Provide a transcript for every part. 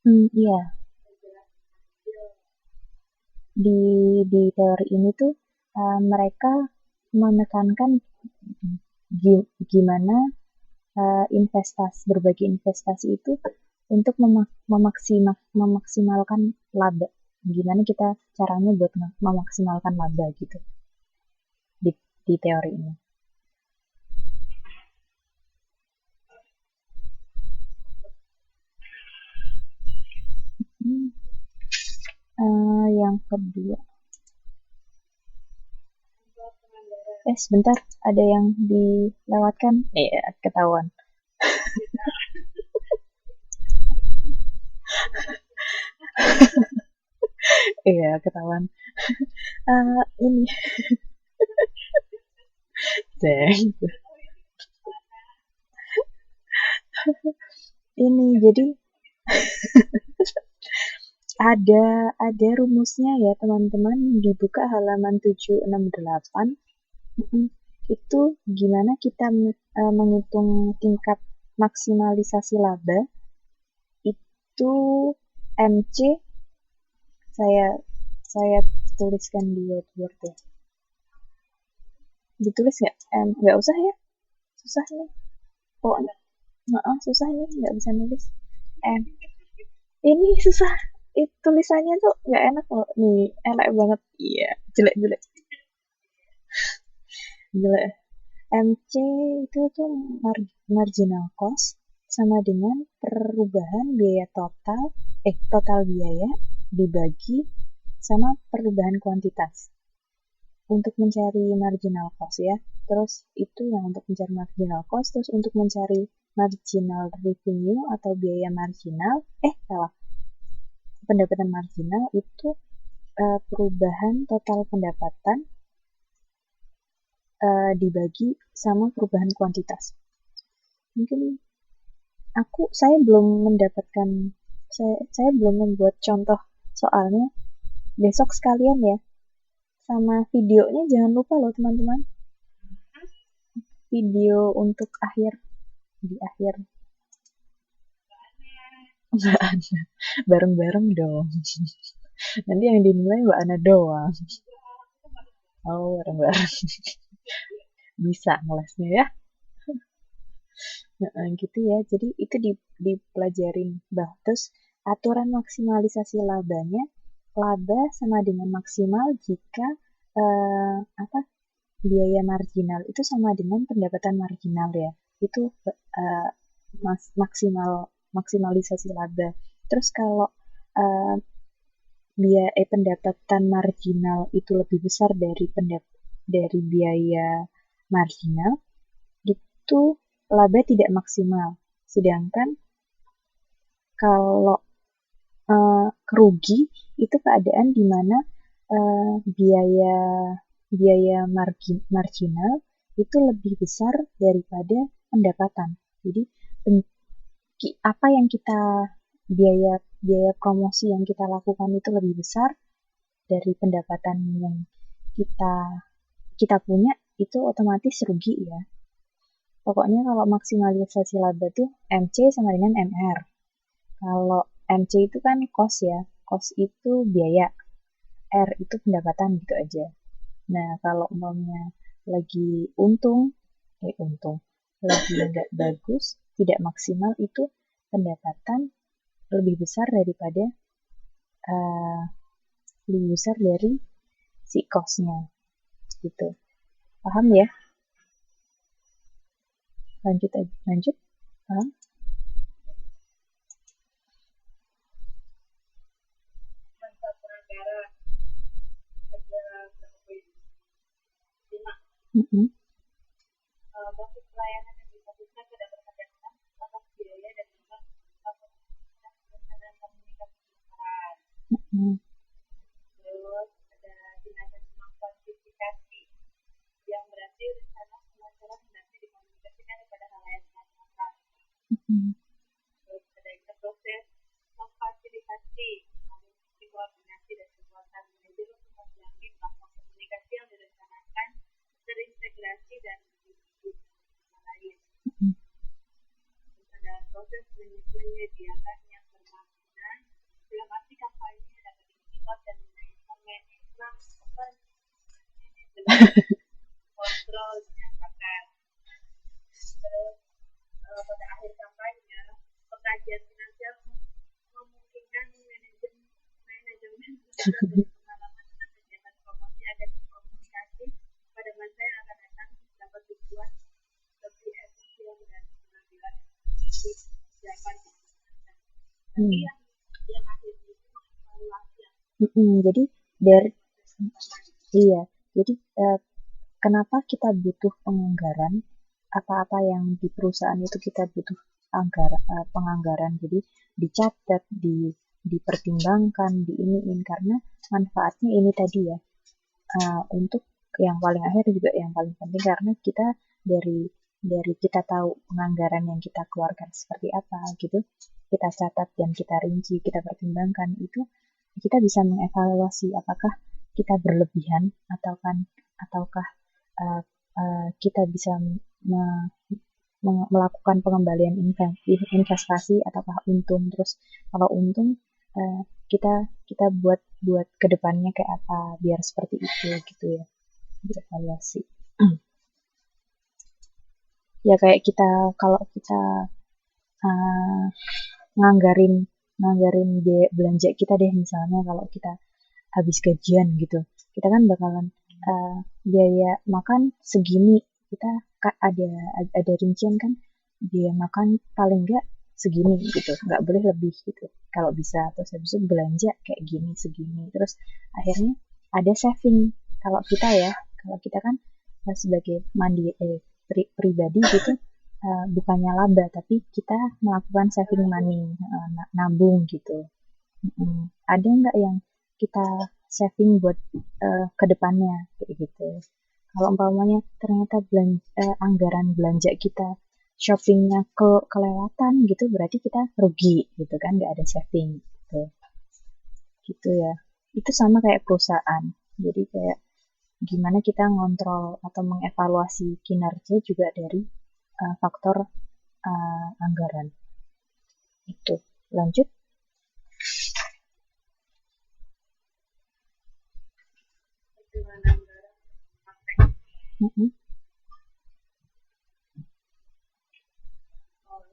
Iya, di teori ini tuh mereka menekankan gimana berbagai investasi itu untuk memaksimalkan laba. Gimana kita caranya buat memaksimalkan laba gitu di teori ini. Yang kedua, sebentar, ada yang dilewatkan. Ketahuan. Iya, ketahuan. Ini. Ini jadi ada rumusnya ya teman-teman, dibuka halaman 768. Itu gimana kita menghitung tingkat maksimalisasi laba. Itu MC saya tuliskan di whiteboard ya. Ditulis nggak usah ya, susah nih pokoknya. Susah nih, nggak bisa nulis. Ini susah, tulisannya tuh nggak enak loh. Nih, elek banget. Iya, jelek. MC itu tuh marginal cost sama dengan perubahan biaya total biaya dibagi sama perubahan kuantitas untuk mencari marginal cost ya. Terus itu yang untuk mencari marginal cost. Terus untuk mencari marginal revenue atau biaya marginal, pendapatan marginal itu perubahan total pendapatan dibagi sama perubahan kuantitas. Mungkin saya belum mendapatkan, saya belum membuat contoh soalnya. Besok sekalian ya, sama videonya jangan lupa loh teman-teman. Video untuk di akhir. Mbak Ana, bareng-bareng dong. Nanti yang dinilai Mbak Ana doang. Oh, bareng-bareng. Bisa ngelesnya ya. Gitu ya. Jadi itu dipelajarin. Terus aturan maksimalisasi labanya, laba sama dengan maksimal jika biaya marginal itu sama dengan pendapatan marginal ya. Itu maksimalisasi laba. Terus kalau pendapatan marginal itu lebih besar dari biaya marginal, itu laba tidak maksimal. Sedangkan kalau kerugi itu keadaan di mana biaya marginal itu lebih besar daripada pendapatan. Jadi apa yang biaya promosi yang kita lakukan itu lebih besar dari pendapatan yang kita punya, itu otomatis rugi ya. Pokoknya kalau maksimalisasi laba tuh MC sama dengan MR. Kalau MC itu kan cost ya, cost itu biaya, R itu pendapatan gitu aja. Nah kalau umpamanya lagi lagi nggak bagus, tidak maksimal, itu pendapatan lebih besar daripada lebih besar dari si cost-nya gitu. Paham ya? Lanjut. Paham? Basis pelayanan yang difokuskan pada perpajakan atas biaya dan komunikasi perusahaan. Terus ada tindakan kuantifikasi yang berarti rencana pemasaran hendaknya dikomunikasikan kepada halayak masyarakat. Terus ada proses memfasilitasi koordinasi dan kekuatan manajemen memperbaiki bahwa komunikasi yang direncanakan terintegrasi dan lain. Terus ada proses menyediakan yang bermakna dalam arti kampanye dapat indikator dan manajemen kontrol dinyatakan. Terus pada akhir kampanye pengkajian finansial memungkinkan manajemen pengalaman dengan kegiatan promosi agar komunikasi pada masa yang akan datang dapat dibuat lebih efisien dan pengambilan dapat dilakukan. Tapi yang akhir itu mengevaluasi. Jadi dari iya, jadi kenapa kita butuh penganggaran? Apa-apa yang di perusahaan itu kita butuh penganggaran. Jadi dicatat, dipertimbangkan, diiniin karena manfaatnya ini tadi ya. Untuk yang paling akhir juga yang paling penting karena kita dari kita tahu penganggaran yang kita keluarkan seperti apa gitu, kita catat dan kita rinci, kita pertimbangkan itu, kita bisa mengevaluasi apakah kita berlebihan ataukah kita bisa melakukan pengembalian investasi ataukah untung. Terus kalau untung kita buat kedepannya kayak apa biar seperti itu gitu ya, dievaluasi. Ya kayak kita kalau kita nganggarin biaya belanja kita deh, misalnya kalau kita habis gajian gitu, kita kan bakalan biaya makan segini, kita ada rincian kan, biaya makan paling enggak segini gitu, nggak boleh lebih gitu kalau bisa. Terus habis itu belanja kayak gini segini, terus akhirnya ada saving. Kalau kita kan sebagai pribadi gitu, bukannya laba tapi kita melakukan saving money, nabung gitu. Ada nggak yang kita saving buat kedepannya kayak gitu. Kalau umpamanya ternyata anggaran belanja kita shoppingnya kelewatan gitu, berarti kita rugi gitu kan, nggak ada saving gitu ya. Itu sama kayak perusahaan, jadi kayak gimana kita ngontrol atau mengevaluasi kinerja juga dari faktor anggaran itu. Lanjut.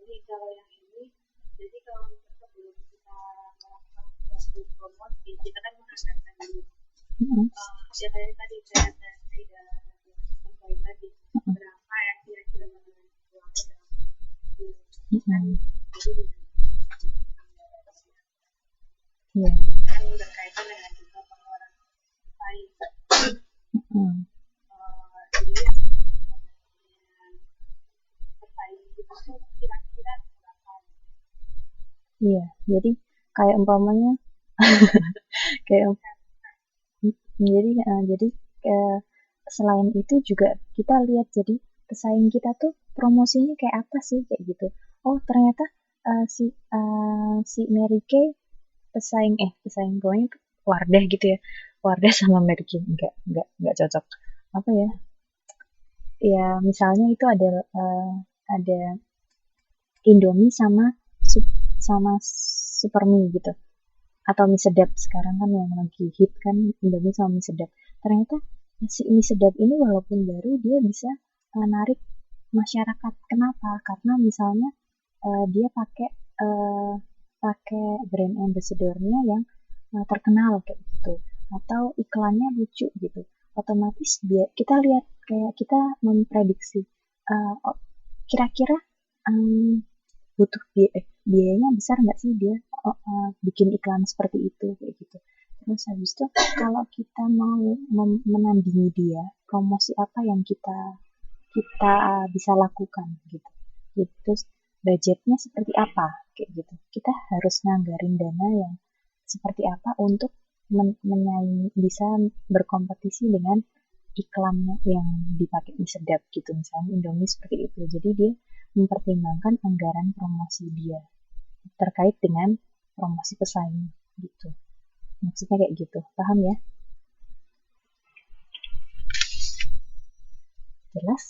Ini kalau yang ini, jadi kalau sebelum kita melakukan suatu promosi, kita kan menganggarkan dulu. Ya kayak tadi tidak sampai tadi berapa yang kira-kira bakalan dikeluarkan dalam jadi kan berkaitan dengan juga pengeluaran lain. Jadi persaingan kita tuh kira-kira berapa? Iya, jadi kayak umpamanya jadi selain itu juga kita lihat, jadi pesaing kita tuh promosinya kayak apa sih kayak gitu. Oh ternyata si Mary Kay pesaing pokoknya Wardah gitu ya, Wardah sama Mary Kay nggak cocok. Apa ya? Ya misalnya itu ada Indomie sama Supermie gitu, atau mie sedap. Sekarang kan yang lagi hit kan Indomie sama mie sedap. Ternyata si mie sedap ini walaupun baru, dia bisa menarik masyarakat. Kenapa? Karena misalnya dia pakai brand ambassador-nya yang terkenal kayak gitu, atau iklannya lucu gitu. Otomatis kita lihat, kayak kita memprediksi kira-kira butuh biayanya besar nggak sih dia bikin iklan seperti itu kayak gitu. Terus habis itu kalau kita mau menandingi dia, promosi apa yang kita bisa lakukan gitu. Terus budgetnya seperti apa kayak gitu. Kita harus nganggarin dana yang seperti apa untuk menyaingi, bisa berkompetisi dengan iklannya yang dipakai mie sedap gitu, misalnya Indomie seperti itu. Jadi dia mempertimbangkan anggaran promosi dia terkait dengan promosi pesaing gitu. Maksudnya kayak gitu, paham ya? Jelas?